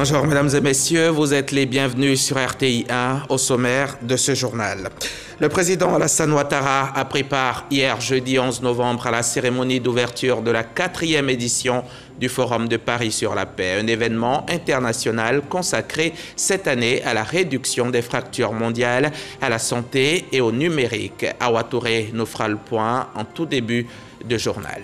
Bonjour mesdames et messieurs, vous êtes les bienvenus sur RTI 1 au sommaire de ce journal. Le président Alassane Ouattara a pris part hier jeudi 11 novembre à la cérémonie d'ouverture de la 4e édition du Forum de Paris sur la paix, un événement international consacré cette année à la réduction des fractures mondiales, à la santé et au numérique. Awa Touré nous fera le point en tout début de journal.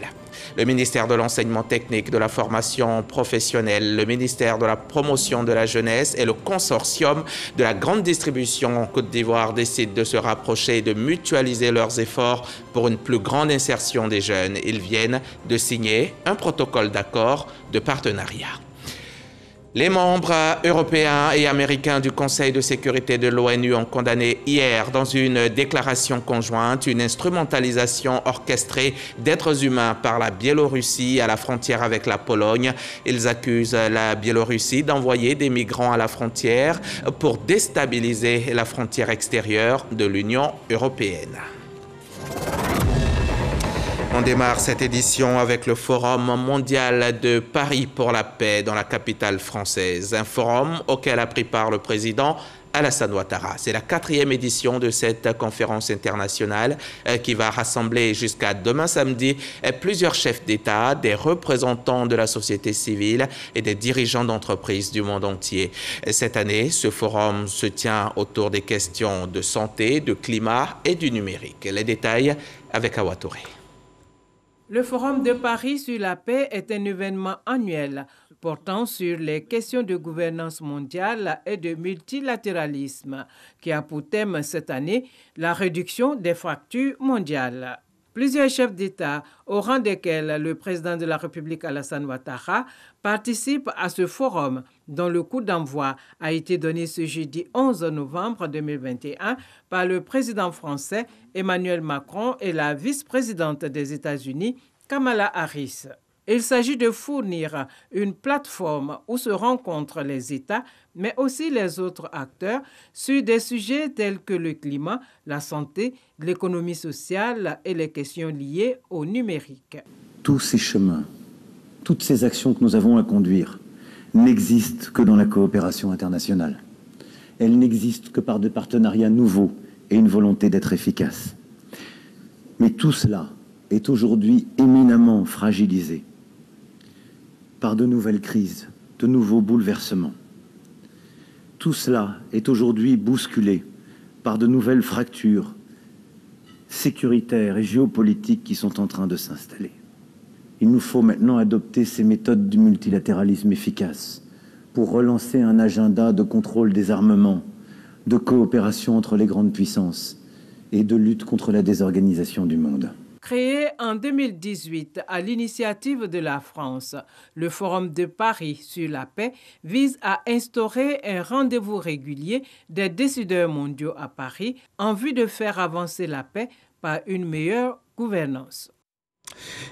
Le ministère de l'Enseignement technique, de la formation professionnelle, le ministère de la promotion de la jeunesse et le consortium de la grande distribution en Côte d'Ivoire décident de se rapprocher et de mutualiser leurs efforts pour une plus grande insertion des jeunes. Ils viennent de signer un protocole d'accord de partenariat. Les membres européens et américains du Conseil de sécurité de l'ONU ont condamné hier dans une déclaration conjointe une instrumentalisation orchestrée d'êtres humains par la Biélorussie à la frontière avec la Pologne. Ils accusent la Biélorussie d'envoyer des migrants à la frontière pour déstabiliser la frontière extérieure de l'Union européenne. On démarre cette édition avec le Forum mondial de Paris pour la paix dans la capitale française. Un forum auquel a pris part le président Alassane Ouattara. C'est la 4e édition de cette conférence internationale qui va rassembler jusqu'à demain samedi plusieurs chefs d'État, des représentants de la société civile et des dirigeants d'entreprises du monde entier. Cette année, ce forum se tient autour des questions de santé, de climat et du numérique. Les détails avec Awa Touré. Le Forum de Paris sur la paix est un événement annuel portant sur les questions de gouvernance mondiale et de multilatéralisme qui a pour thème cette année la réduction des fractures mondiales. Plusieurs chefs d'État, au rang desquels le président de la République Alassane Ouattara, participent à ce forum dont le coup d'envoi a été donné ce jeudi 11 novembre 2021 par le président français Emmanuel Macron et la vice-présidente des États-Unis Kamala Harris. Il s'agit de fournir une plateforme où se rencontrent les États, mais aussi les autres acteurs, sur des sujets tels que le climat, la santé, l'économie sociale et les questions liées au numérique. Tous ces chemins, toutes ces actions que nous avons à conduire n'existent que dans la coopération internationale. Elles n'existent que par des partenariats nouveaux et une volonté d'être efficaces. Mais tout cela est aujourd'hui éminemment fragilisé par de nouvelles crises, de nouveaux bouleversements. Tout cela est aujourd'hui bousculé par de nouvelles fractures sécuritaires et géopolitiques qui sont en train de s'installer. Il nous faut maintenant adopter ces méthodes du multilatéralisme efficace pour relancer un agenda de contrôle des armements, de coopération entre les grandes puissances et de lutte contre la désorganisation du monde. Créé en 2018 à l'initiative de la France, le Forum de Paris sur la paix vise à instaurer un rendez-vous régulier des décideurs mondiaux à Paris en vue de faire avancer la paix par une meilleure gouvernance.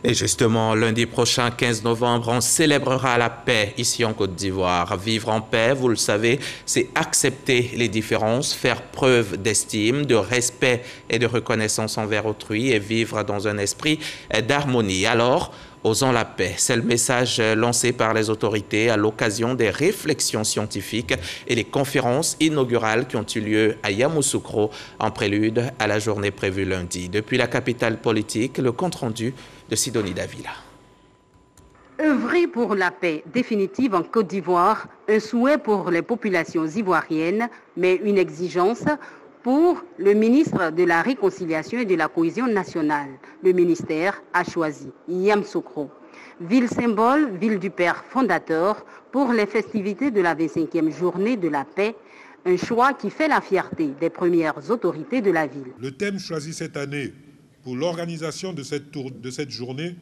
Et justement, lundi prochain, 15 novembre, on célébrera la paix ici en Côte d'Ivoire. Vivre en paix, vous le savez, c'est accepter les différences, faire preuve d'estime, de respect et de reconnaissance envers autrui et vivre dans un esprit d'harmonie. Alors, osons la paix. C'est le message lancé par les autorités à l'occasion des réflexions scientifiques et les conférences inaugurales qui ont eu lieu à Yamoussoukro en prélude à la journée prévue lundi. Depuis la capitale politique, le compte-rendu de Sidonie Davila. Œuvrer pour la paix définitive en Côte d'Ivoire, un souhait pour les populations ivoiriennes, mais une exigence pour le ministre de la Réconciliation et de la Cohésion nationale. Le ministère a choisi Yamoussoukro, ville symbole, ville du père fondateur, pour les festivités de la 25e journée de la paix, un choix qui fait la fierté des premières autorités de la ville. Le thème choisi cette année pour l'organisation de cette journée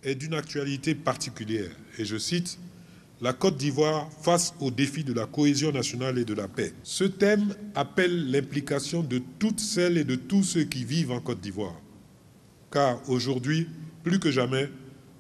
est d'une actualité particulière. Et je cite, « La Côte d'Ivoire face aux défis de la cohésion nationale et de la paix ». Ce thème appelle l'implication de toutes celles et de tous ceux qui vivent en Côte d'Ivoire. Car aujourd'hui, plus que jamais,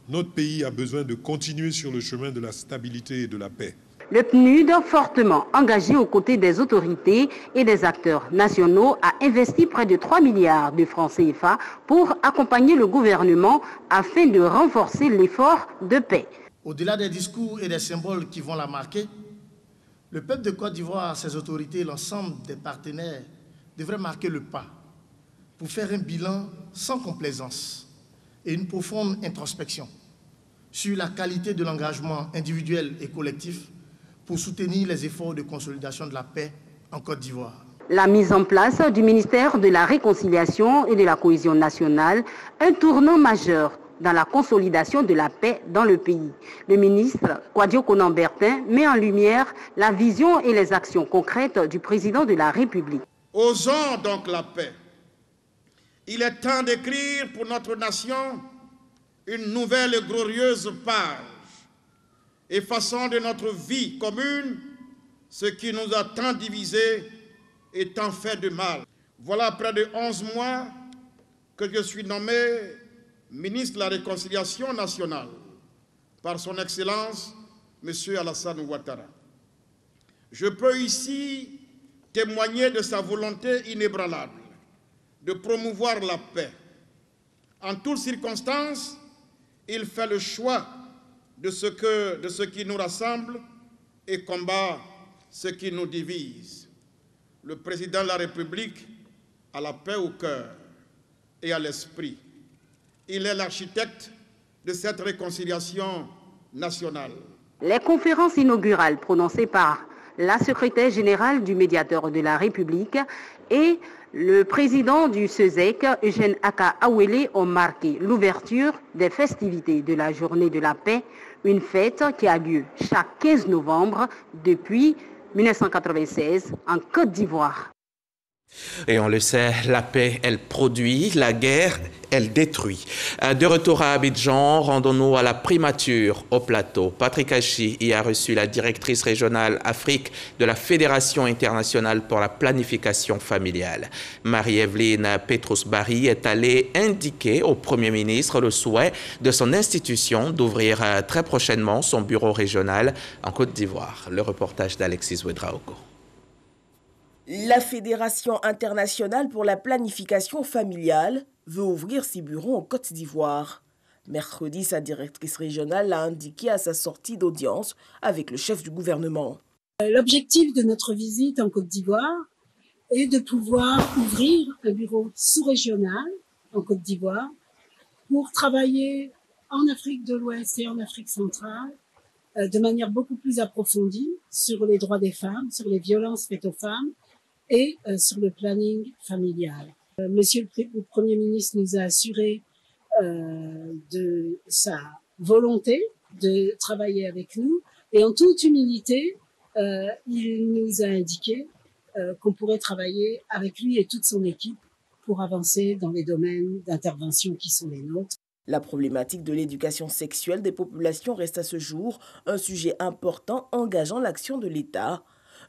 notre pays a besoin de continuer sur le chemin de la stabilité et de la paix. Le PNUD, fortement engagé aux côtés des autorités et des acteurs nationaux, a investi près de 3 milliards de francs CFA pour accompagner le gouvernement afin de renforcer l'effort de paix. Au-delà des discours et des symboles qui vont la marquer, Le peuple de Côte d'Ivoire, ses autorités et l'ensemble des partenaires devraient marquer le pas pour faire un bilan sans complaisance et une profonde introspection sur la qualité de l'engagement individuel et collectif pour soutenir les efforts de consolidation de la paix en Côte d'Ivoire. La mise en place du ministère de la Réconciliation et de la Cohésion nationale, un tournant majeur dans la consolidation de la paix dans le pays. Le ministre Kouadio Konan-Bertin met en lumière la vision et les actions concrètes du président de la République. Osons donc la paix. Il est temps d'écrire pour notre nation une nouvelle et glorieuse page, effaçant de notre vie commune ce qui nous a tant divisés et tant fait de mal. Voilà près de 11 mois que je suis nommé ministre de la Réconciliation nationale par son Excellence, M. Alassane Ouattara. Je peux ici témoigner de sa volonté inébranlable de promouvoir la paix. En toutes circonstances, il fait le choix de ce qui nous rassemble et combat ce qui nous divise. Le président de la République a la paix au cœur et à l'esprit. Il est l'architecte de cette réconciliation nationale. Les conférences inaugurales prononcées par la secrétaire générale du médiateur de la République et le président du SESEC, Eugène Aka Awele, ont marqué l'ouverture des festivités de la Journée de la paix, une fête qui a lieu chaque 15 novembre depuis 1996 en Côte d'Ivoire. Et on le sait, la paix, elle produit, la guerre, elle détruit. De retour à Abidjan, rendons-nous à la primature au plateau. Patrick Hachi y a reçu la directrice régionale Afrique de la Fédération internationale pour la planification familiale. Marie-Evelyne Petrus-Barry est allée indiquer au Premier ministre le souhait de son institution d'ouvrir très prochainement son bureau régional en Côte d'Ivoire. Le reportage d'Alexis Ouedraogo. La Fédération internationale pour la planification familiale veut ouvrir ses bureaux en Côte d'Ivoire. Mercredi, sa directrice régionale l'a indiqué à sa sortie d'audience avec le chef du gouvernement. L'objectif de notre visite en Côte d'Ivoire est de pouvoir ouvrir un bureau sous-régional en Côte d'Ivoire pour travailler en Afrique de l'Ouest et en Afrique centrale de manière beaucoup plus approfondie sur les droits des femmes, sur les violences faites aux femmes et sur le planning familial. Monsieur le Premier ministre nous a assuré de sa volonté de travailler avec nous et en toute humilité, il nous a indiqué qu'on pourrait travailler avec lui et toute son équipe pour avancer dans les domaines d'intervention qui sont les nôtres. La problématique de l'éducation sexuelle des populations reste à ce jour un sujet important engageant l'action de l'État.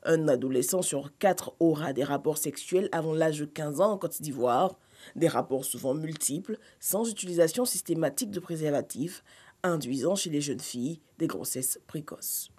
Un adolescent sur 4 aura des rapports sexuels avant l'âge de 15 ans en Côte d'Ivoire, des rapports souvent multiples, sans utilisation systématique de préservatifs, induisant chez les jeunes filles des grossesses précoces.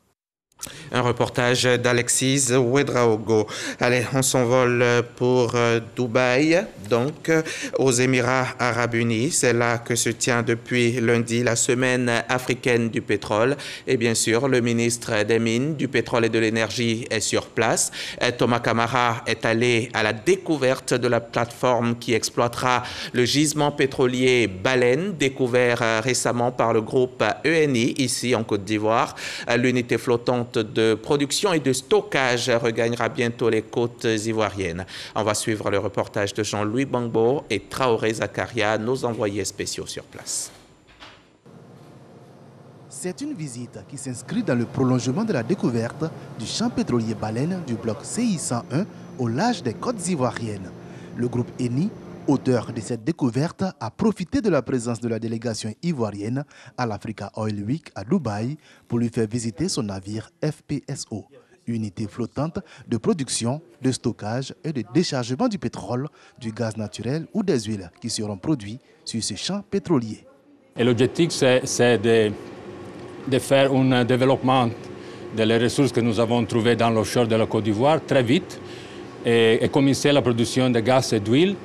Un reportage d'Alexis Ouedraogo. Allez, on s'envole pour Dubaï, donc aux Émirats Arabes Unis. C'est là que se tient depuis lundi la semaine africaine du pétrole. Et bien sûr, le ministre des Mines, du pétrole et de l'énergie est sur place. Thomas Camara est allé à la découverte de la plateforme qui exploitera le gisement pétrolier Baleine, découvert récemment par le groupe ENI, ici en Côte d'Ivoire. L'unité flottante de production et de stockage regagnera bientôt les côtes ivoiriennes. On va suivre le reportage de Jean-Louis Bangbo et Traoré Zakaria, nos envoyés spéciaux sur place. C'est une visite qui s'inscrit dans le prolongement de la découverte du champ pétrolier Baleine du bloc CI-101 au large des côtes ivoiriennes. Le groupe ENI, auteur de cette découverte, a profité de la présence de la délégation ivoirienne à l'Africa Oil Week à Dubaï pour lui faire visiter son navire FPSO, unité flottante de production, de stockage et de déchargement du pétrole, du gaz naturel ou des huiles qui seront produits sur ce champ pétrolier. Et l'objectif, c'est de faire un développement des ressources que nous avons trouvées dans l'offshore de la Côte d'Ivoire très vite et commencer la production de gaz et d'huile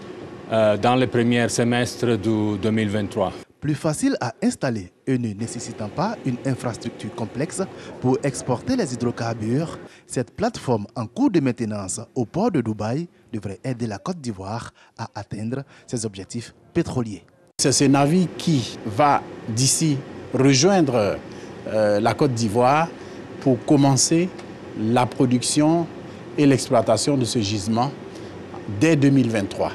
dans le premier semestre de 2023. plus facile à installer et ne nécessitant pas une infrastructure complexe pour exporter les hydrocarbures, cette plateforme en cours de maintenance au port de Dubaï devrait aider la Côte d'Ivoire à atteindre ses objectifs pétroliers. C'est ce navire qui va d'ici rejoindre la Côte d'Ivoire pour commencer la production et l'exploitation de ce gisement dès 2023.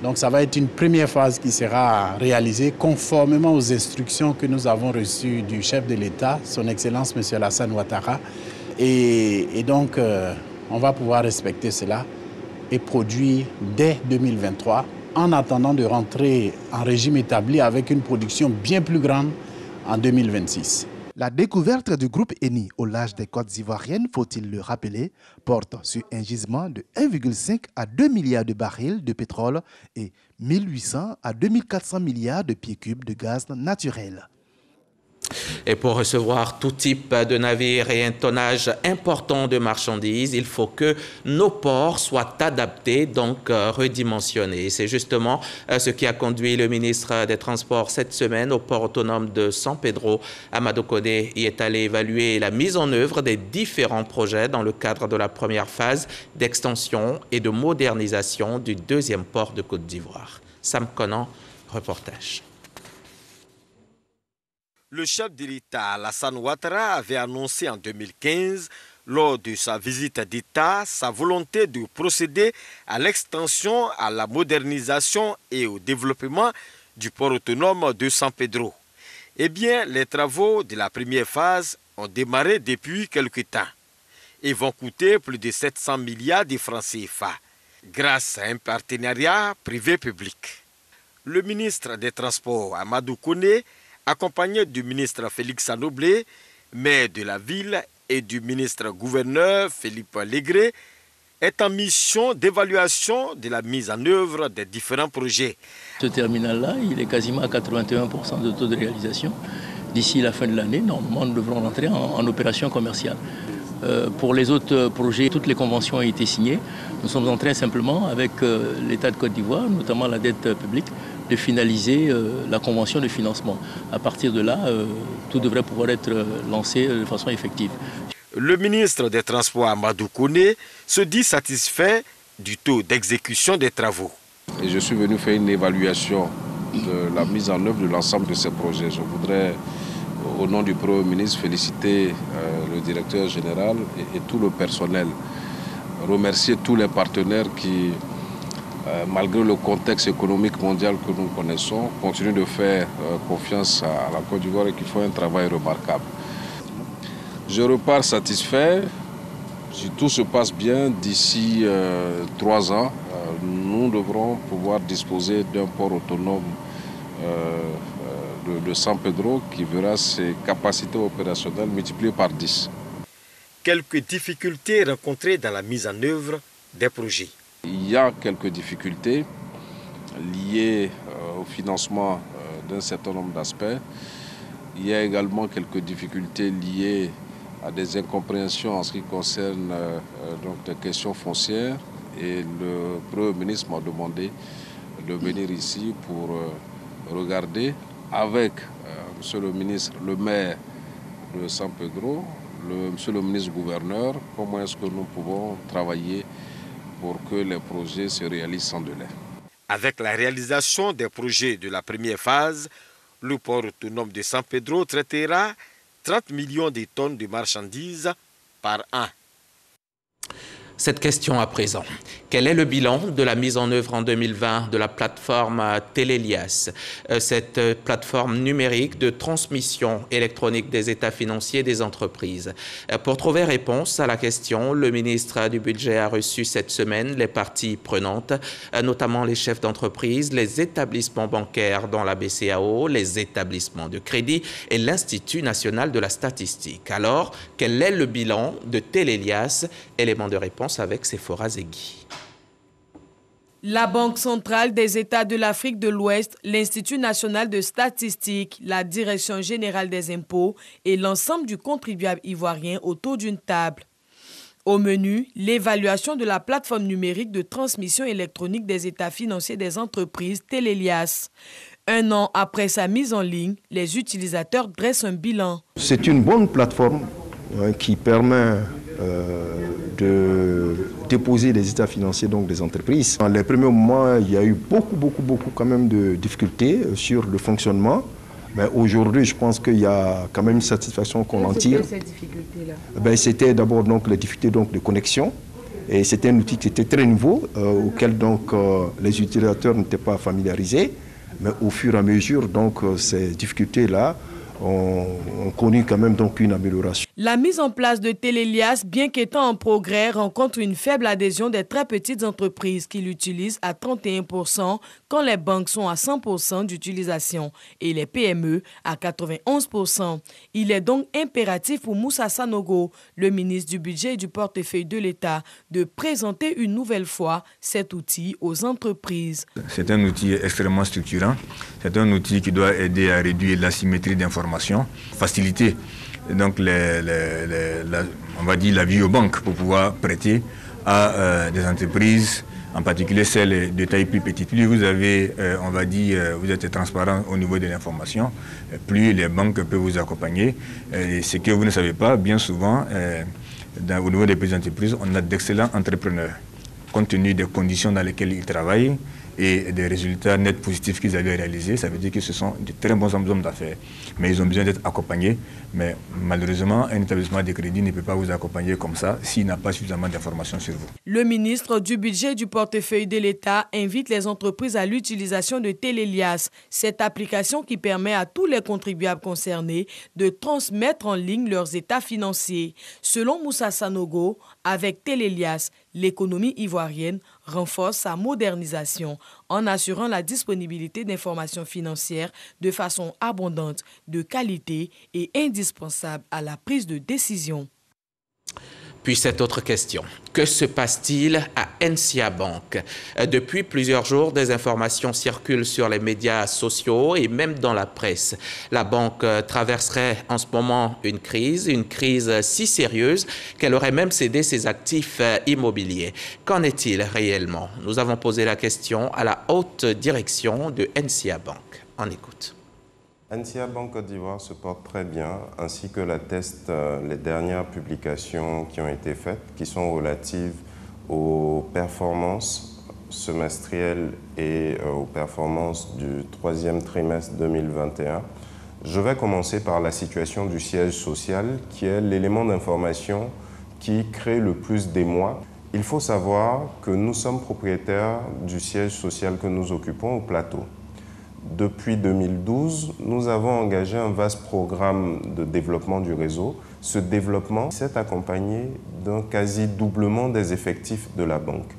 Donc ça va être une première phase qui sera réalisée conformément aux instructions que nous avons reçues du chef de l'État, son Excellence M. Alassane Ouattara. Et donc on va pouvoir respecter cela et produire dès 2023 en attendant de rentrer en régime établi avec une production bien plus grande en 2026. La découverte du groupe Eni au large des côtes ivoiriennes, faut-il le rappeler, porte sur un gisement de 1,5 à 2 milliards de barils de pétrole et 1800 à 2400 milliards de pieds cubes de gaz naturel. Et pour recevoir tout type de navires et un tonnage important de marchandises, il faut que nos ports soient adaptés, donc redimensionnés. C'est justement ce qui a conduit le ministre des Transports cette semaine au port autonome de San Pedro. Amadou Koné y est allé évaluer la mise en œuvre des différents projets dans le cadre de la première phase d'extension et de modernisation du deuxième port de Côte d'Ivoire. Sam Conan, reportage. Le chef de l'État, Alassane Ouattara, avait annoncé en 2015, lors de sa visite d'État, sa volonté de procéder à l'extension, à la modernisation et au développement du port autonome de San Pedro. Eh bien, les travaux de la première phase ont démarré depuis quelque temps et vont coûter plus de 700 milliards de francs CFA, grâce à un partenariat privé-public. Le ministre des Transports, Amadou Koné, accompagné du ministre Félix Anoblé, maire de la ville, et du ministre-gouverneur Philippe Légré, est en mission d'évaluation de la mise en œuvre des différents projets. Ce terminal-là, il est quasiment à 81% de taux de réalisation. D'ici la fin de l'année, normalement, nous devrons rentrer en opération commerciale. Pour les autres projets, toutes les conventions ont été signées. Nous sommes en train simplement, avec l'État de Côte d'Ivoire, notamment la dette publique, de finaliser la convention de financement. À partir de là, tout devrait pouvoir être lancé de façon effective. Le ministre des Transports, Amadou Koné, se dit satisfait du taux d'exécution des travaux. Et je suis venu faire une évaluation de la mise en œuvre de l'ensemble de ces projets. Je voudrais, au nom du Premier ministre, féliciter le directeur général et tout le personnel, remercier tous les partenaires qui, malgré le contexte économique mondial que nous connaissons, continuent de faire confiance à la Côte d'Ivoire et qui font un travail remarquable. Je repars satisfait. Si tout se passe bien, d'ici 3 ans, nous devrons pouvoir disposer d'un port autonome de San Pedro qui verra ses capacités opérationnelles multipliées par 10. Quelques difficultés rencontrées dans la mise en œuvre des projets. Il y a quelques difficultés liées au financement d'un certain nombre d'aspects. Il y a également quelques difficultés liées à des incompréhensions en ce qui concerne donc des questions foncières. Et le Premier ministre m'a demandé de venir ici pour regarder avec Monsieur le ministre, le maire de San Pedro, Monsieur le ministre gouverneur, comment est-ce que nous pouvons travailler pour que les projets se réalisent sans délai. Avec la réalisation des projets de la première phase, le port autonome de San Pedro traitera 30 millions de tonnes de marchandises par an. Cette question à présent. Quel est le bilan de la mise en œuvre en 2020 de la plateforme Télélias, cette plateforme numérique de transmission électronique des états financiers des entreprises? Pour trouver réponse à la question, le ministre du Budget a reçu cette semaine les parties prenantes, notamment les chefs d'entreprise, les établissements bancaires dont la BCEAO, les établissements de crédit et l'Institut national de la statistique. Alors, quel est le bilan de Télélias? Élément de réponse avec Sephora Zegui. La Banque centrale des États de l'Afrique de l'Ouest, l'Institut national de statistique, la Direction générale des impôts et l'ensemble du contribuable ivoirien autour d'une table. Au menu, l'évaluation de la plateforme numérique de transmission électronique des états financiers des entreprises Télélias. 1 an après sa mise en ligne, les utilisateurs dressent un bilan. C'est une bonne plateforme qui permet de déposer les états financiers donc, des entreprises. Dans les premiers moments, il y a eu beaucoup quand même de difficultés sur le fonctionnement. Mais aujourd'hui, je pense qu'il y a quand même une satisfaction qu'on en tire. Quelles étaient ces difficultés-là? C'était d'abord donc les difficultés donc, de connexion. Et c'était un outil qui était très nouveau, auquel donc, les utilisateurs n'étaient pas familiarisés. Mais au fur et à mesure, donc, ces difficultés-là ont connu quand même donc, une amélioration. La mise en place de Télélias, bien qu'étant en progrès, rencontre une faible adhésion des très petites entreprises qui l'utilisent à 31% quand les banques sont à 100% d'utilisation et les PME à 91%. Il est donc impératif pour Moussa Sanogo, le ministre du Budget et du Portefeuille de l'État, de présenter une nouvelle fois cet outil aux entreprises. C'est un outil extrêmement structurant. C'est un outil qui doit aider à réduire l'asymétrie d'information, faciliter donc on va dire la vie aux banques pour pouvoir prêter à des entreprises, en particulier celles de taille plus petite. Plus vous avez, on va dire, vous êtes transparent au niveau de l'information, plus les banques peuvent vous accompagner. Et ce que vous ne savez pas, bien souvent, au niveau des petites entreprises, on a d'excellents entrepreneurs, compte tenu des conditions dans lesquelles ils travaillent et des résultats nets positifs qu'ils avaient réalisés. Ça veut dire que ce sont de très bons hommes d'affaires. Mais ils ont besoin d'être accompagnés. Mais malheureusement, un établissement de crédit ne peut pas vous accompagner comme ça s'il n'a pas suffisamment d'informations sur vous. Le ministre du Budget et du Portefeuille de l'État invite les entreprises à l'utilisation de Télélias, cette application qui permet à tous les contribuables concernés de transmettre en ligne leurs états financiers. Selon Moussa Sanogo, avec Télélias, l'économie ivoirienne renforce sa modernisation en assurant la disponibilité d'informations financières de façon abondante, de qualité et indispensable à la prise de décision. Puis cette autre question, que se passe-t-il à NCA Bank? Depuis plusieurs jours, des informations circulent sur les médias sociaux et même dans la presse. La banque traverserait en ce moment une crise si sérieuse qu'elle aurait même cédé ses actifs immobiliers. Qu'en est-il réellement? Nous avons posé la question à la haute direction de NCA Bank. On écoute. NCA Bank Côte d'Ivoire se porte très bien, ainsi que l'attestent les dernières publications qui ont été faites, qui sont relatives aux performances semestrielles et aux performances du 3e trimestre 2021. Je vais commencer par la situation du siège social, qui est l'élément d'information qui crée le plus d'émoi. Il faut savoir que nous sommes propriétaires du siège social que nous occupons au plateau. Depuis 2012, nous avons engagé un vaste programme de développement du réseau. Ce développement s'est accompagné d'un quasi-doublement des effectifs de la banque.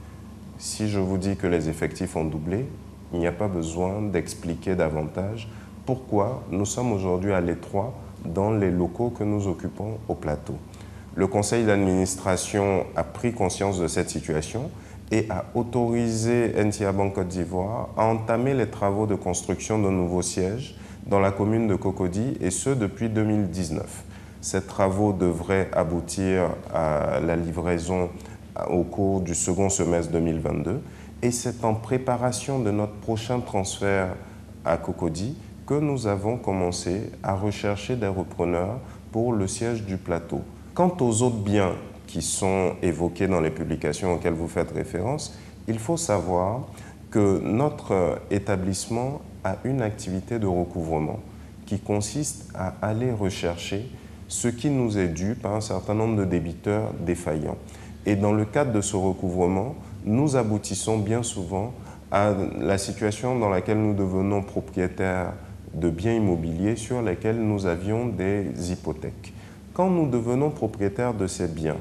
Si je vous dis que les effectifs ont doublé, il n'y a pas besoin d'expliquer davantage pourquoi nous sommes aujourd'hui à l'étroit dans les locaux que nous occupons au plateau. Le conseil d'administration a pris conscience de cette situation et a autorisé NCA Bank Côte d'Ivoire à entamer les travaux de construction d'un nouveau siège dans la commune de Cocody, et ce depuis 2019. Ces travaux devraient aboutir à la livraison au cours du second semestre 2022, et c'est en préparation de notre prochain transfert à Cocody que nous avons commencé à rechercher des repreneurs pour le siège du plateau. Quant aux autres biens qui sont évoqués dans les publications auxquelles vous faites référence, il faut savoir que notre établissement a une activité de recouvrement qui consiste à aller rechercher ce qui nous est dû par un certain nombre de débiteurs défaillants. Et dans le cadre de ce recouvrement, nous aboutissons bien souvent à la situation dans laquelle nous devenons propriétaires de biens immobiliers sur lesquels nous avions des hypothèques. Quand nous devenons propriétaires de ces biens,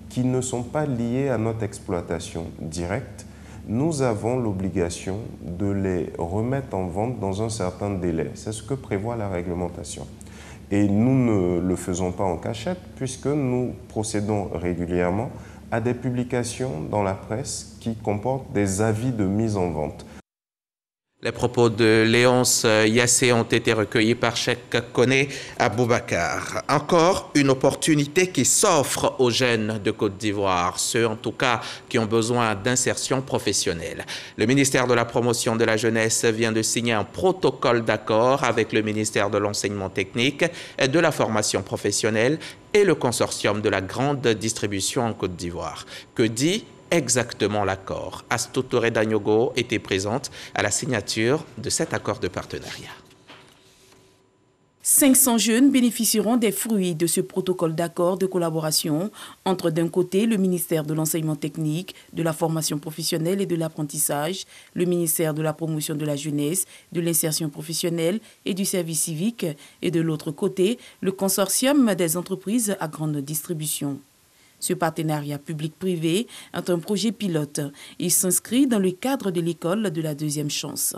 qui ne sont pas liés à notre exploitation directe, nous avons l'obligation de les remettre en vente dans un certain délai. C'est ce que prévoit la réglementation. Et nous ne le faisons pas en cachette, puisque nous procédons régulièrement à des publications dans la presse qui comportent des avis de mise en vente. Les propos de Léonce Yassé ont été recueillis par Cheikh Koné Aboubacar. Encore une opportunité qui s'offre aux jeunes de Côte d'Ivoire, ceux en tout cas qui ont besoin d'insertion professionnelle. Le ministère de la Promotion de la Jeunesse vient de signer un protocole d'accord avec le ministère de l'Enseignement technique et de la formation professionnelle et le consortium de la grande distribution en Côte d'Ivoire. Que dit exactement l'accord? Astou Touré Dagnogo était présente à la signature de cet accord de partenariat. 500 jeunes bénéficieront des fruits de ce protocole d'accord de collaboration entre d'un côté le ministère de l'Enseignement technique, de la formation professionnelle et de l'apprentissage, le ministère de la Promotion de la Jeunesse, de l'insertion professionnelle et du service civique et de l'autre côté le consortium des entreprises à grande distribution. Ce partenariat public-privé est un projet pilote. Il s'inscrit dans le cadre de l'école de la deuxième chance.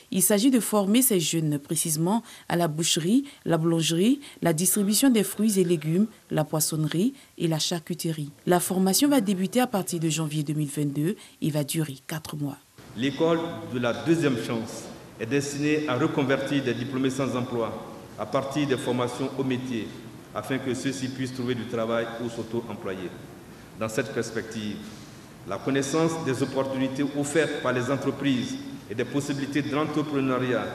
Il s'agit de former ces jeunes précisément à la boucherie, la boulangerie, la distribution des fruits et légumes, la poissonnerie et la charcuterie. La formation va débuter à partir de janvier 2022 et va durer 4 mois. L'école de la deuxième chance est destinée à reconvertir des diplômés sans emploi à partir des formations au métier, afin que ceux-ci puissent trouver du travail ou s'auto-employer. Dans cette perspective, la connaissance des opportunités offertes par les entreprises et des possibilités d'entrepreneuriat,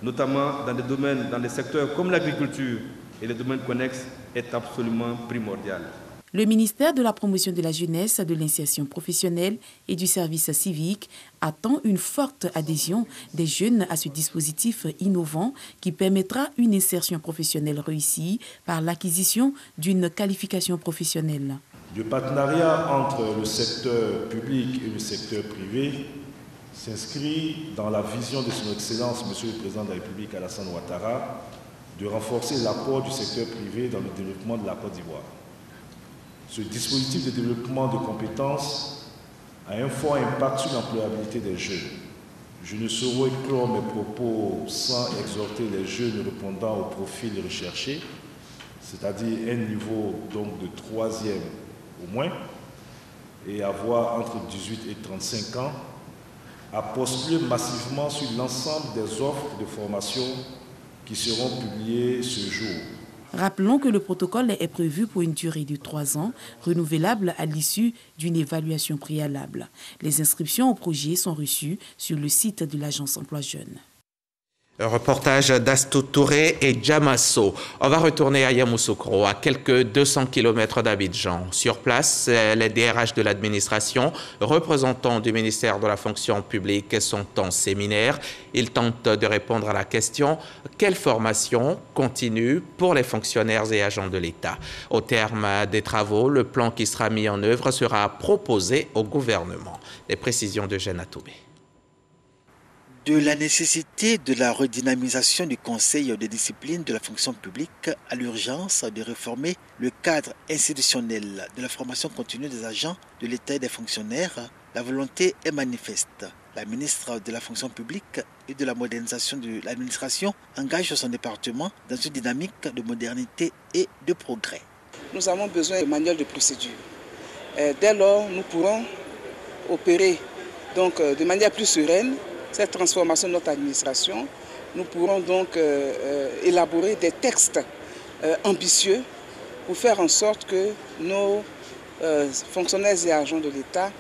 notamment dans des secteurs comme l'agriculture et les domaines connexes, est absolument primordiale. Le ministère de la Promotion de la Jeunesse, de l'insertion professionnelle et du service civique attend une forte adhésion des jeunes à ce dispositif innovant qui permettra une insertion professionnelle réussie par l'acquisition d'une qualification professionnelle. Le partenariat entre le secteur public et le secteur privé s'inscrit dans la vision de son Excellence, Monsieur le Président de la République Alassane Ouattara, de renforcer l'apport du secteur privé dans le développement de la Côte d'Ivoire. Ce dispositif de développement de compétences a un fort impact sur l'employabilité des jeunes. Je ne saurais clore mes propos sans exhorter les jeunes répondant au profil recherché, c'est-à-dire un niveau donc de 3e au moins, et avoir entre 18 et 35 ans, à postuler massivement sur l'ensemble des offres de formation qui seront publiées ce jour. Rappelons que le protocole est prévu pour une durée de 3 ans, renouvelable à l'issue d'une évaluation préalable. Les inscriptions au projet sont reçues sur le site de l'Agence Emploi Jeunes. Un reportage d'Astou Touré et Djamasso. On va retourner à Yamoussoukro, à quelques 200 km d'Abidjan. Sur place, les DRH de l'administration, représentants du ministère de la fonction publique, sont en séminaire. Ils tentent de répondre à la question « Quelle formation continue pour les fonctionnaires et agents de l'État ?» Au terme des travaux, le plan qui sera mis en œuvre sera proposé au gouvernement. Les précisions de Jeanne Atoubé. De la nécessité de la redynamisation du Conseil de discipline de la fonction publique à l'urgence de réformer le cadre institutionnel de la formation continue des agents de l'État et des fonctionnaires, la volonté est manifeste. La ministre de la fonction publique et de la modernisation de l'administration engage son département dans une dynamique de modernité et de progrès. Nous avons besoin de manuels de procédure. Dès lors, nous pourrons opérer donc, de manière plus sereine cette transformation de notre administration. Nous pourrons donc élaborer des textes ambitieux pour faire en sorte que nos fonctionnaires et agents de l'État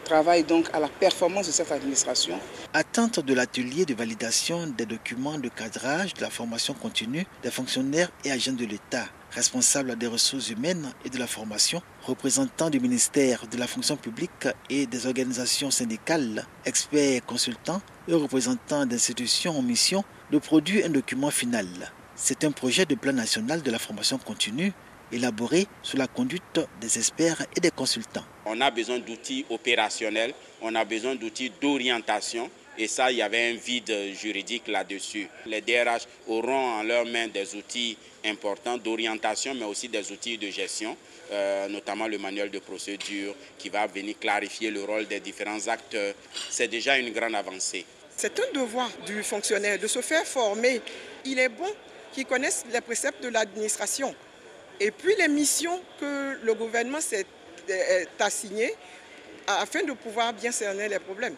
travaillent donc à la performance de cette administration. Attente de l'atelier de validation des documents de cadrage de la formation continue des fonctionnaires et agents de l'État, responsables des ressources humaines et de la formation, représentants du ministère de la fonction publique et des organisations syndicales, experts consultants et représentants d'institutions en mission de produire un document final. C'est un projet de plan national de la formation continue élaboré sous la conduite des experts et des consultants. On a besoin d'outils opérationnels, on a besoin d'outils d'orientation. Et ça, il y avait un vide juridique là-dessus. Les DRH auront en leur main des outils importants d'orientation, mais aussi des outils de gestion, notamment le manuel de procédure qui va venir clarifier le rôle des différents acteurs. C'est déjà une grande avancée. C'est un devoir du fonctionnaire de se faire former. Il est bon qu'il connaisse les préceptes de l'administration et puis les missions que le gouvernement s'est assignées afin de pouvoir bien cerner les problèmes.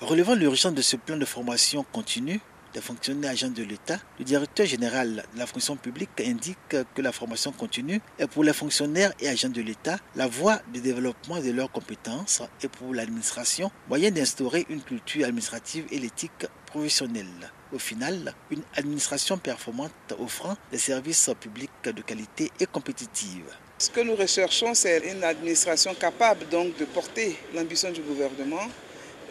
Relevant l'urgence de ce plan de formation continue des fonctionnaires agents de l'État, le directeur général de la fonction publique indique que la formation continue est pour les fonctionnaires et agents de l'État la voie de développement de leurs compétences et pour l'administration, moyen d'instaurer une culture administrative et l'éthique professionnelle. Au final, une administration performante offrant des services publics de qualité et compétitive. Ce que nous recherchons, c'est une administration capable donc de porter l'ambition du gouvernement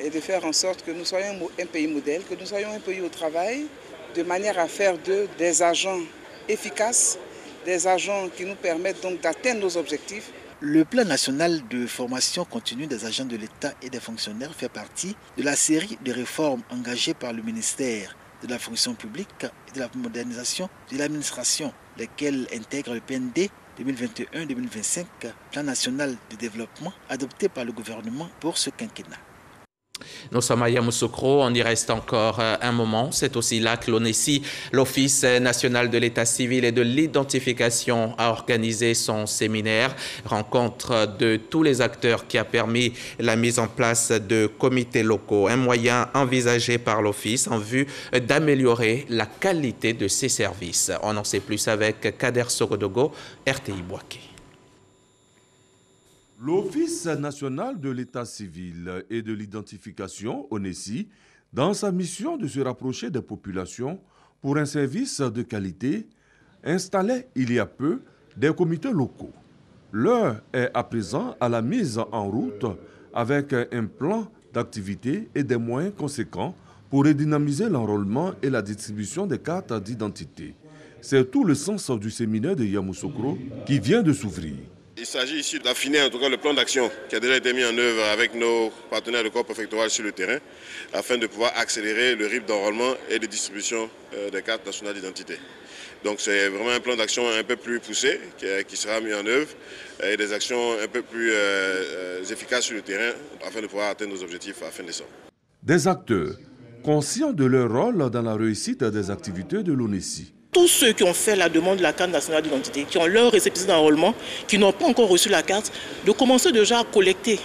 et de faire en sorte que nous soyons un pays modèle, que nous soyons un pays au travail, de manière à faire d'eux des agents efficaces, des agents qui nous permettent donc d'atteindre nos objectifs. Le plan national de formation continue des agents de l'État et des fonctionnaires fait partie de la série de réformes engagées par le ministère de la fonction publique et de la modernisation de l'administration, lesquelles intègrent le PND 2021-2025, plan national de développement adopté par le gouvernement pour ce quinquennat. Nous sommes à Yamoussoukro, on y reste encore un moment. C'est aussi là que l'ONESI, l'Office national de l'état civil et de l'identification, a organisé son séminaire, rencontre de tous les acteurs qui a permis la mise en place de comités locaux, un moyen envisagé par l'Office en vue d'améliorer la qualité de ses services. On en sait plus avec Kader Sogodogo, RTI Boaké. L'Office national de l'état civil et de l'identification, ONESI, dans sa mission de se rapprocher des populations pour un service de qualité, installait il y a peu des comités locaux. L'heure est à présent à la mise en route avec un plan d'activité et des moyens conséquents pour redynamiser l'enrôlement et la distribution des cartes d'identité. C'est tout le sens du séminaire de Yamoussoukro qui vient de s'ouvrir. Il s'agit ici d'affiner en tout cas le plan d'action qui a déjà été mis en œuvre avec nos partenaires de corps préfectoral sur le terrain afin de pouvoir accélérer le rythme d'enrôlement et de distribution des cartes nationales d'identité. Donc c'est vraiment un plan d'action un peu plus poussé qui sera mis en œuvre et des actions un peu plus efficaces sur le terrain afin de pouvoir atteindre nos objectifs à fin décembre. Des acteurs conscients de leur rôle dans la réussite des activités de l'ONESI. Tous ceux qui ont fait la demande de la carte nationale d'identité, qui ont leur récépissé d'enrôlement, qui n'ont pas encore reçu la carte, de commencer déjà à collecter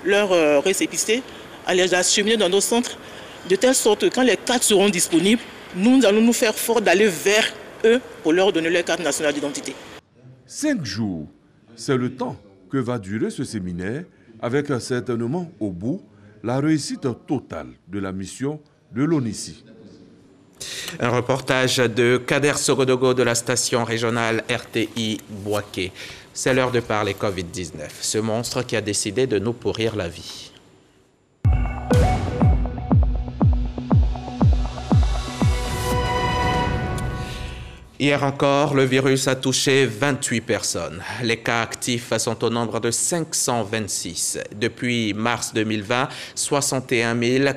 leur récépissé, à les acheminer dans nos centres, de telle sorte que quand les cartes seront disponibles, nous allons nous faire fort d'aller vers eux pour leur donner leur carte nationale d'identité. 5 jours, c'est le temps que va durer ce séminaire, avec certainement au bout la réussite totale de la mission de l'ONESI. Un reportage de Kader Sogodogo de la station régionale RTI Boaké. C'est l'heure de parler Covid-19, ce monstre qui a décidé de nous pourrir la vie. Hier encore, le virus a touché 28 personnes. Les cas actifs sont au nombre de 526. Depuis mars 2020, 61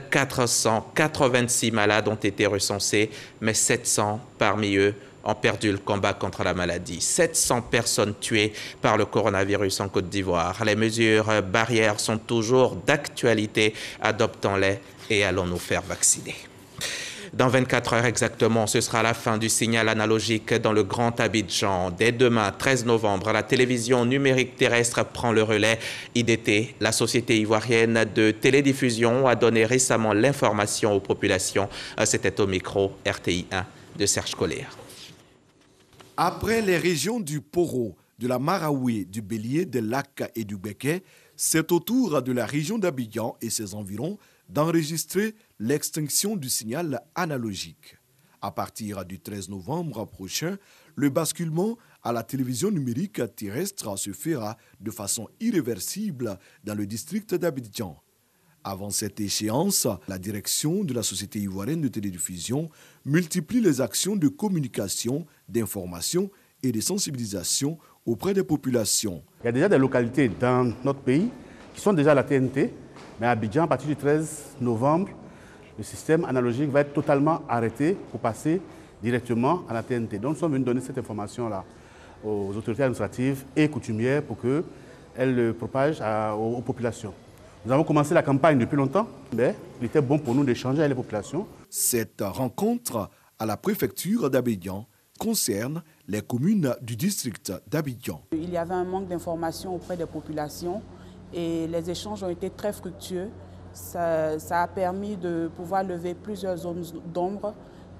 486 malades ont été recensés, mais 700 parmi eux ont perdu le combat contre la maladie. 700 personnes tuées par le coronavirus en Côte d'Ivoire. Les mesures barrières sont toujours d'actualité. Adoptons-les et allons nous faire vacciner. Dans 24 heures exactement, ce sera la fin du signal analogique dans le Grand Abidjan. Dès demain, 13 novembre, la télévision numérique terrestre prend le relais. IDT, la société ivoirienne de télédiffusion, a donné récemment l'information aux populations. C'était au micro RTI 1 de Serge Collier. Après les régions du Poro, de la Maraoué, du Bélier, de Laka et du Béké, c'est au tour de la région d'Abidjan et ses environs d'enregistrer l'extinction du signal analogique. À partir du 13 novembre prochain, le basculement à la télévision numérique terrestre se fera de façon irréversible dans le district d'Abidjan. Avant cette échéance, la direction de la Société ivoirienne de télédiffusion multiplie les actions de communication, d'information et de sensibilisation auprès des populations. Il y a déjà des localités dans notre pays qui sont déjà à la TNT, mais à Abidjan, à partir du 13 novembre, le système analogique va être totalement arrêté pour passer directement à la TNT. Donc nous sommes venus donner cette information-là aux autorités administratives et coutumières pour qu'elles le propagent aux populations. Nous avons commencé la campagne depuis longtemps, mais il était bon pour nous d'échanger avec les populations. Cette rencontre à la préfecture d'Abidjan concerne les communes du district d'Abidjan. Il y avait un manque d'informations auprès des populations et les échanges ont été très fructueux Ça a permis de pouvoir lever plusieurs zones d'ombre,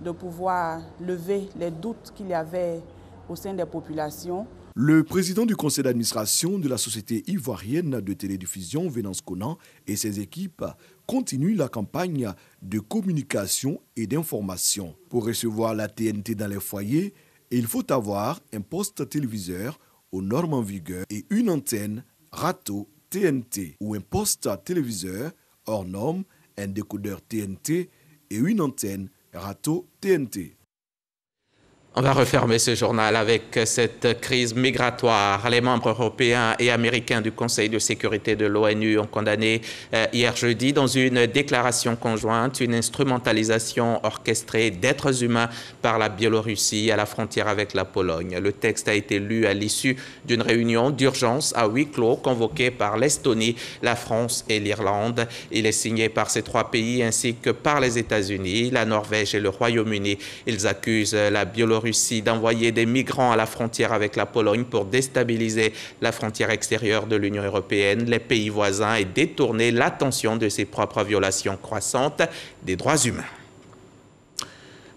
de pouvoir lever les doutes qu'il y avait au sein des populations. Le président du conseil d'administration de la société ivoirienne de télédiffusion, Venance Conan, et ses équipes continuent la campagne de communication et d'information. Pour recevoir la TNT dans les foyers, il faut avoir un poste téléviseur aux normes en vigueur et une antenne râteau TNT ou un poste téléviseur hors norme, un décodeur TNT et une antenne râteau TNT. On va refermer ce journal avec cette crise migratoire. Les membres européens et américains du Conseil de sécurité de l'ONU ont condamné hier jeudi dans une déclaration conjointe une instrumentalisation orchestrée d'êtres humains par la Biélorussie à la frontière avec la Pologne. Le texte a été lu à l'issue d'une réunion d'urgence à huis clos convoquée par l'Estonie, la France et l'Irlande. Il est signé par ces trois pays ainsi que par les États-Unis, la Norvège et le Royaume-Uni. Ils accusent la Biélorussie d'envoyer des migrants à la frontière avec la Pologne pour déstabiliser la frontière extérieure de l'Union européenne, les pays voisins et détourner l'attention de ses propres violations croissantes des droits humains.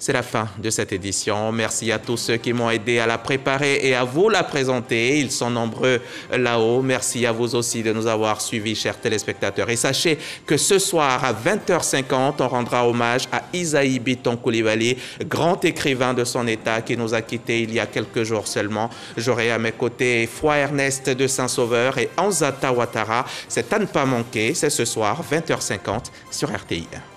C'est la fin de cette édition. Merci à tous ceux qui m'ont aidé à la préparer et à vous la présenter. Ils sont nombreux là-haut. Merci à vous aussi de nous avoir suivis, chers téléspectateurs. Et sachez que ce soir, à 20h50, on rendra hommage à Isaïe Biton Coulibaly, grand écrivain de son état qui nous a quittés il y a quelques jours seulement. J'aurai à mes côtés Foi Ernest de Saint-Sauveur et Anzata Ouattara. C'est à ne pas manquer. C'est ce soir, 20h50 sur RTI1.